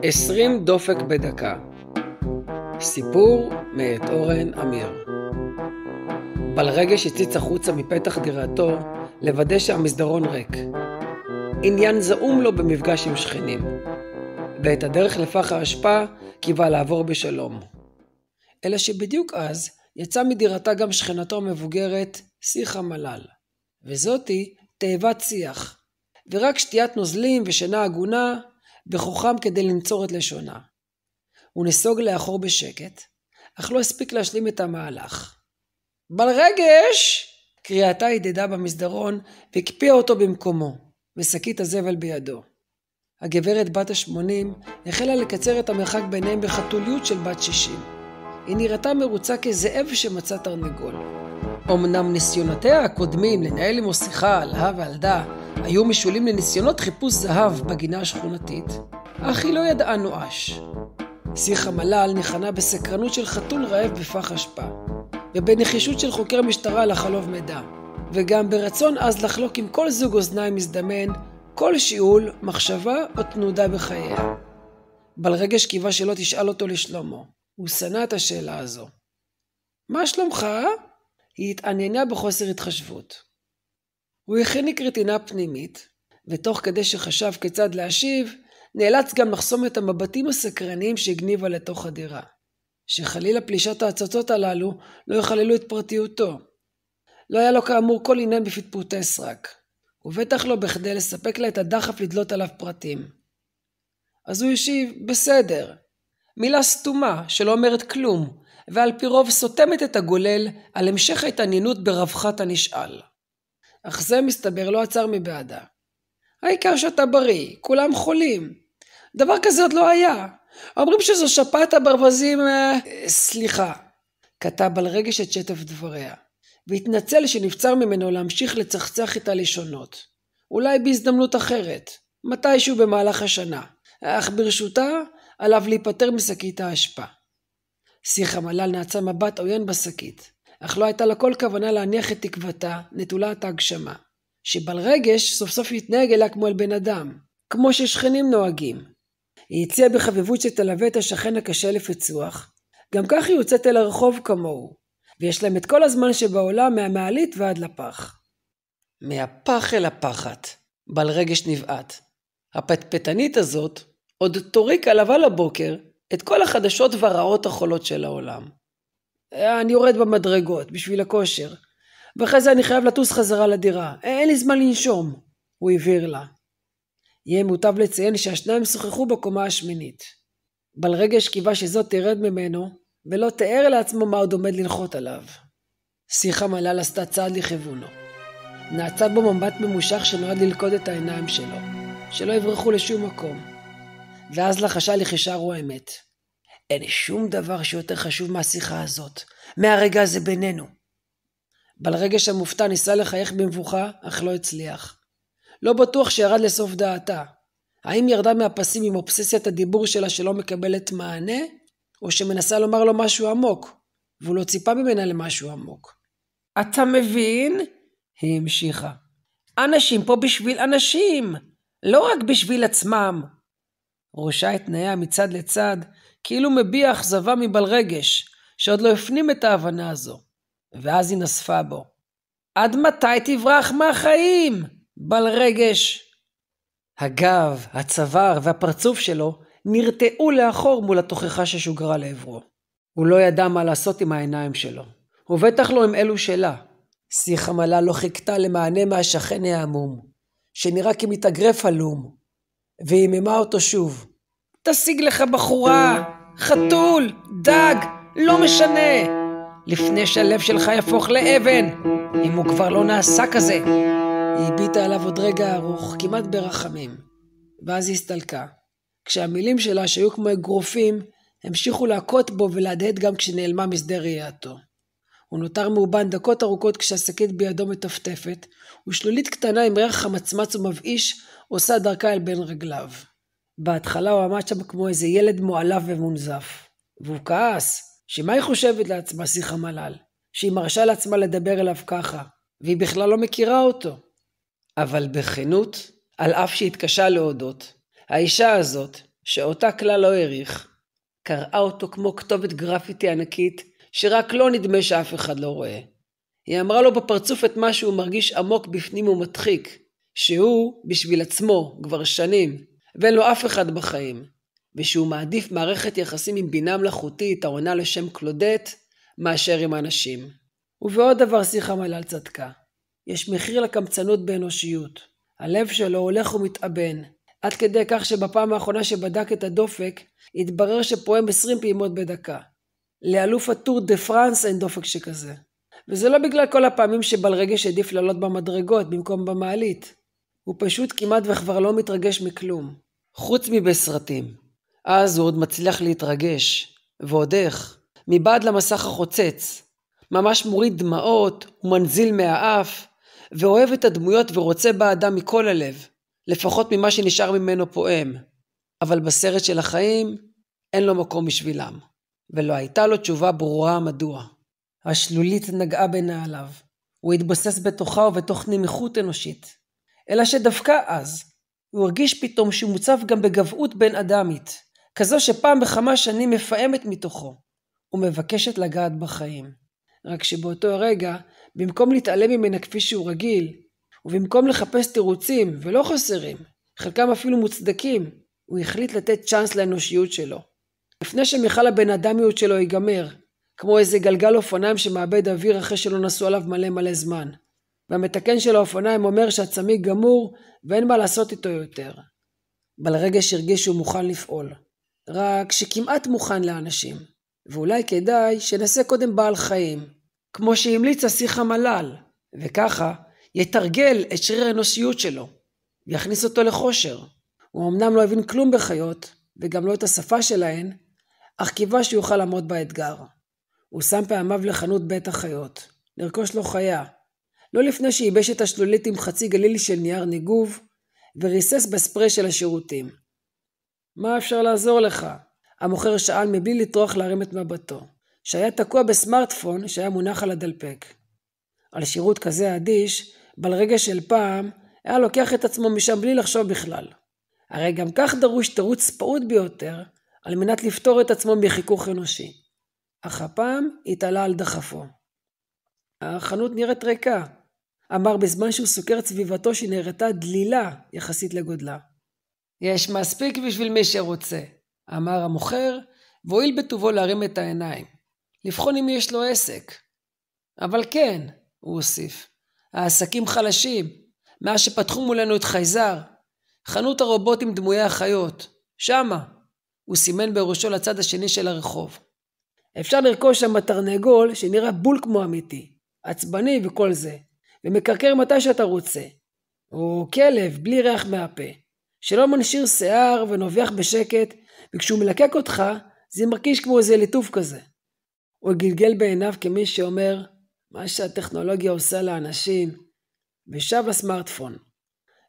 20 דופק בדקה. סיפור מאת אורן אמיר. בעל רגש הציץ החוצה מפתח דירתו לוודא שהמסדרון ריק. עניין זעום לו במפגש עם שכנים, ואת הדרך לפח האשפה קיווה לעבור בשלום. אלא שבדיוק אז יצא מדירתה גם שכנתו המבוגרת שיחה מלל, וזאתי תאבת שיח, ורק שתיית נוזלים ושינה הגונה בכוחם כדי לנצור את לשונה. הוא נסוג לאחור בשקט, אך לא הספיק להשלים את המהלך. בעל רגש! קריאתה הדהדה במסדרון והקפיאה אותו במקומו, ושקית הזבל בידו. הגברת בת ה-80 החלה לקצר את המרחק ביניהם בחתוליות של בת 60. היא נראתה מרוצה כזאב שמצא תרנגול. אמנם ניסיונותיה הקודמים לנהל עמו שיחה על הא ועל דא היו משולים לניסיונות חיפוש זהב בגינה השכונתית, אך היא לא ידעה נואש. שיחה מלל ניחנה בסקרנות של חתול רעב בפח אשפה, ובנחישות של חוקר משטרה לחלוב מידע, וגם ברצון אז לחלוק עם כל זוג אוזניים מזדמן כל שיעול, מחשבה או תנודה בחייה. בעל רגש קיווה שלא תשאל אותו לשלומו. הוא שנא את השאלה הזו. מה שלומך? היא התעניינה בחוסר התחשבות. הוא הכין קריטינה פנימית, ותוך כדי שחשב כיצד להשיב, נאלץ גם לחסום את המבטים הסקרניים שהגניבה לתוך הדירה. שחלילה פלישת ההצצות הללו לא יחללו את פרטיותו. לא היה לו כאמור כל עניין בפטפוטי סרק, ובטח לא בכדי לספק לה את הדחף לדלות עליו פרטים. אז הוא השיב, בסדר. מילה סתומה שלא אומרת כלום, ועל פי רוב סותמת את הגולל על המשך ההתעניינות ברווחת הנשאל. אך זה מסתבר לא עצר מבעדה. העיקר שאתה בריא, כולם חולים. דבר כזה עוד לא היה. אומרים שזו שפעת הברווזים... סליחה. כתב על רגש את שטף דבריה, והתנצל שנבצר ממנו להמשיך לצחצח איתה לשונות. אולי בהזדמנות אחרת, מתישהו במהלך השנה. אך ברשותה עליו להיפטר משקית האשפה. שיחה מלל נעצה מבט עוין בשקית, אך לא הייתה לה כל כוונה להניח את תקוותה נטולת ההגשמה, שבעל רגש סוף סוף יתנהג אליה כמו אל בן אדם, כמו ששכנים נוהגים. היא הציעה בחביבות שתלווה את השכן הקשה לפצוח, גם כך היא יוצאת אל הרחוב כמוהו, ויש להם את כל הזמן שבעולם מהמעלית ועד לפח. מהפח אל הפחת, בעל רגש נבעט. הפטפטנית הזאת עוד תוריק עלבה לבוקר את כל החדשות והרעות החולות של העולם. אני יורד במדרגות בשביל הכושר, ואחרי זה אני חייב לטוס חזרה לדירה, אין לי זמן לנשום, הוא הבהיר לה. יהיה מוטב לציין שהשניים שוחחו בקומה השמינית. בעל רגש קיווה שזאת תרד ממנו, ולא תיאר לעצמו מה עוד עומד לנחות עליו. שיחה מלל עשתה צעד לכיוונו. נעצה בו מבט ממושך שנועד ללכוד את העיניים שלו, שלא יברחו לשום מקום. ואז לחשה לחישה רועמת. אין שום דבר שיותר חשוב מהשיחה הזאת. מהרגע הזה בינינו. בעל רגש המופתע ניסה לחייך במבוכה, אך לא הצליח. לא בטוח שירד לסוף דעתה. האם ירדה מהפסים עם אובססיית הדיבור שלה שלא מקבלת מענה, או שמנסה לומר לו משהו עמוק, והוא לא ציפה ממנה למשהו עמוק. אתה מבין? היא המשיכה. אנשים פה בשביל אנשים, לא רק בשביל עצמם. ראשה התניה מצד לצד, כאילו מביע אכזבה מבעל רגש, שעוד לא הפנים את ההבנה הזו. ואז היא נספה בו. עד מתי תברח מהחיים? בעל רגש. הגב, הצוואר והפרצוף שלו נרתעו לאחור מול התוכחה ששוגרה לעברו. הוא לא ידע מה לעשות עם העיניים שלו, ובטח לא עם אלו שלה. שיחה מלל לא חיכתה למענה מהשכן העמום, שנראה כמתאגרף הלום, והיממה אותו שוב. תשיג לך בחורה, חתול, דג, לא משנה, לפני שהלב שלך יפוך לאבן, אם הוא כבר לא נעשה כזה. היא הביטה עליו עוד רגע ארוך, כמעט ברחמים, ואז היא הסתלקה. כשהמילים שלה שהיו כמו אגרופים, המשיכו להכות בו ולהדהד גם כשנעלמה משדה ראייתו. הוא נותר מאובן דקות ארוכות כשהשקית בידו מטפטפת, ושלולית קטנה עם ריח חמצמץ ומבאיש עושה דרכה אל בין רגליו. בהתחלה הוא עמד שם כמו איזה ילד מועלב ומונזף, והוא כעס, שמה היא חושבת לעצמה שיחה מלל, שהיא מרשה לעצמה לדבר אליו ככה, והיא בכלל לא מכירה אותו. אבל בכנות, על אף שהתקשה להודות, האישה הזאת, שאותה כלל לא העריך, קראה אותו כמו כתובת גרפיטי ענקית, שרק לא נדמה שאף אחד לא רואה. היא אמרה לו בפרצוף את מה שהוא מרגיש עמוק בפנים ומדחיק, שהוא בשביל עצמו כבר שנים, ואין לו אף אחד בחיים, ושהוא מעדיף מערכת יחסים עם בינה מלאכותית העונה לשם קלודט, מאשר עם אנשים. ובעוד דבר שיחה מלל צדקה, יש מחיר לקמצנות באנושיות. הלב שלו הולך ומתאבן, עד כדי כך שבפעם האחרונה שבדק את הדופק, התברר שפועם 20 פעימות בדקה. לאלוף הטור דה פרנס אין דופק שכזה. וזה לא בגלל כל הפעמים שבעל רגש עדיף לעלות במדרגות במקום במעלית. הוא פשוט כמעט וכבר לא מתרגש מכלום. חוץ מבסרטים. אז הוא עוד מצליח להתרגש. ועוד איך. מבעד למסך החוצץ. ממש מוריד דמעות, הוא מנזיל מהאף, ואוהב את הדמויות ורוצה באדם מכל הלב. לפחות ממה שנשאר ממנו פועם. אבל בסרט של החיים אין לו מקום בשבילם. ולא הייתה לו תשובה ברורה מדוע. השלולית נגעה בנעליו. הוא התבסס בתוכה ובתוך נמיכות אנושית. אלא שדווקא אז, הוא הרגיש פתאום שהוא מוצב גם בגבעות בין אדמית, כזו שפעם בכמה שנים מפעמת מתוכו, ומבקשת לגעת בחיים. רק שבאותו הרגע, במקום להתעלם ממנה כפי שהוא רגיל, ובמקום לחפש תירוצים ולא חסרים, חלקם אפילו מוצדקים, הוא החליט לתת צ'אנס לאנושיות שלו. לפני שמיכל הבן אדמיות שלו ייגמר, כמו איזה גלגל אופניים שמאבד אוויר אחרי שלא נסו עליו מלא זמן. והמתקן של האופניים אומר שהצמיג גמור ואין מה לעשות איתו יותר. בעל רגש הרגיש שהוא מוכן לפעול. רק שכמעט מוכן לאנשים. ואולי כדאי שנעשה קודם בעל חיים, כמו שהמליץ השיחה מלל, וככה יתרגל את שריר האנושיות שלו, ויכניס אותו לחושר. הוא אמנם לא הבין כלום בחיות, וגם לא את השפה שלהן, אך קיווה שיוכל לעמוד באתגר. הוא שם פעמיו לחנות בית החיות, לרכוש לו חיה, לא לפני שייבש את השלולית עם חצי גלילי של נייר ניגוב, וריסס בספרי של השירותים. מה אפשר לעזור לך? המוכר שאל מבלי לטרוח להרים את מבטו, שהיה תקוע בסמארטפון שהיה מונח על הדלפק. על שירות כזה אדיש, בעל רגש של פעם, היה לוקח את עצמו משם בלי לחשוב בכלל. הרי גם כך דרוש תירוץ פעוט ביותר, על מנת לפתור את עצמו בחיכוך אנושי. אך הפעם התעלה על דחפו. החנות נראית ריקה, אמר בזמן שהוא סוקר את סביבתו שנראתה דלילה יחסית לגודלה. יש מספיק בשביל מי שרוצה, אמר המוכר, והואיל בטובו להרים את העיניים, לבחון אם יש לו עסק. אבל כן, הוא הוסיף, העסקים חלשים, מאז שפתחו מולנו את חייזר, חנות הרובוטים דמויי החיות, שמה, הוא סימן בראשו לצד השני של הרחוב. אפשר לרכוש שם תרנגול שנראה בול כמו אמיתי, עצבני וכל זה, ומקרקר מתי שאתה רוצה, או כלב בלי ריח מהפה, שלא מנשיר שיער ונובח בשקט, וכשהוא מלקק אותך, זה מרגיש כמו איזה ליטוף כזה. הוא גלגל בעיניו כמי שאומר, מה שהטכנולוגיה עושה לאנשים, ושב הסמארטפון.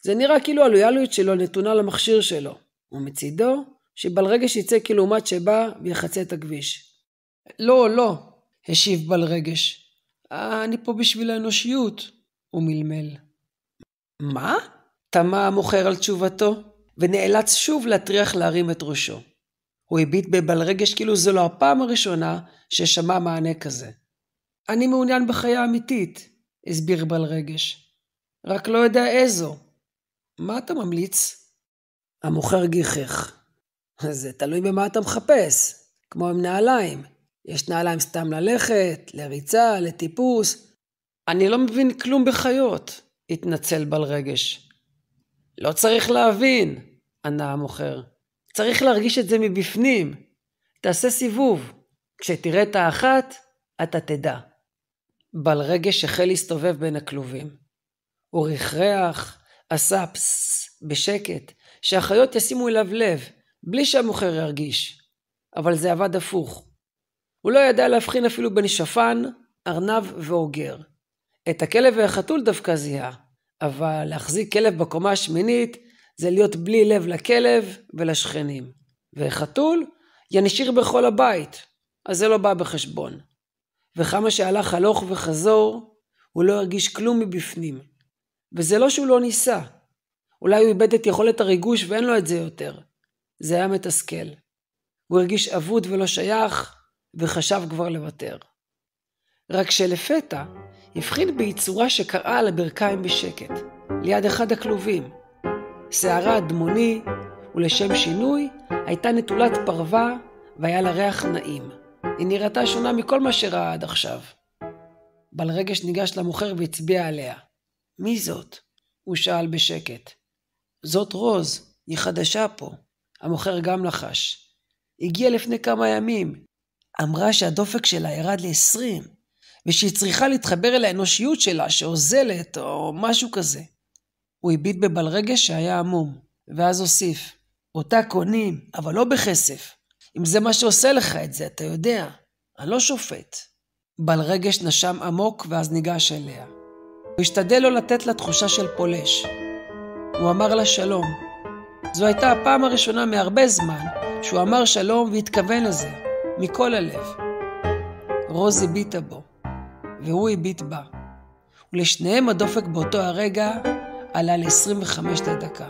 זה נראה כאילו הלויאליות שלו נתונה למכשיר שלו, ומצידו, שבעל רגש יצא כלעומת שבא ויחצה את הכביש. לא, השיב בעל רגש. אני פה בשביל האנושיות, הוא מלמל. מה? תמה המוכר על תשובתו, ונאלץ שוב להטריח להרים את ראשו. הוא הביט בבעל רגש כאילו זו לא הפעם הראשונה ששמע מענה כזה. אני מעוניין בחיה אמיתית, הסביר בעל רגש. רק לא יודע איזו. מה אתה ממליץ? המוכר גיחך. זה תלוי במה אתה מחפש, כמו עם נעליים. יש נעליים סתם ללכת, לריצה, לטיפוס. אני לא מבין כלום בחיות, התנצל בעל רגש. לא צריך להבין, ענה המוכר. צריך להרגיש את זה מבפנים. תעשה סיבוב. כשתראה את האחת, אתה תדע. בעל רגש החל להסתובב בין הכלובים. הוא ריח, עשה פס בשקט, שהחיות ישימו אליו לב, בלי שהמוכר ירגיש. אבל זה עבד הפוך. הוא לא ידע להבחין אפילו בין שפן, ארנב ואוגר. את הכלב והחתול דווקא זיהה, אבל להחזיק כלב בקומה השמינית זה להיות בלי לב לכלב ולשכנים. וחתול ינשיר בכל הבית, אז זה לא בא בחשבון. וכמה שהלך הלוך וחזור, הוא לא הרגיש כלום מבפנים. וזה לא שהוא לא ניסה. אולי הוא איבד את יכולת הריגוש ואין לו את זה יותר. זה היה מתסכל. הוא הרגיש אבוד ולא שייך, וחשב כבר לוותר. רק שלפתע הבחין ביצורה שקראה על הברכיים בשקט, ליד אחד הכלובים. שערה אדמוני, ולשם שינוי, הייתה נטולת פרווה, והיה לה ריח נעים. היא נראתה שונה מכל מה שראה עד עכשיו. בעל רגש ניגש למוכר והצביע עליה. מי זאת? הוא שאל בשקט. זאת רוז, היא חדשה פה. המוכר גם לחש. הגיעה לפני כמה ימים. אמרה שהדופק שלה ירד ל-20, ושהיא צריכה להתחבר אל האנושיות שלה שעוזלת או משהו כזה. הוא הביט בבעל רגש שהיה עמום, ואז הוסיף. אותה קונים, אבל לא בכסף. אם זה מה שעושה לך את זה, אתה יודע. אני לא שופט. בעל רגש נשם עמוק ואז ניגש אליה. הוא השתדל לא לתת לה תחושה של פולש. הוא אמר לה שלום. זו הייתה הפעם הראשונה מהרבה זמן שהוא אמר שלום והתכוון לזה, מכל הלב. רוז הביטה בו, והוא הביט בה. ולשניהם הדופק באותו הרגע עלה ל-25 דקה.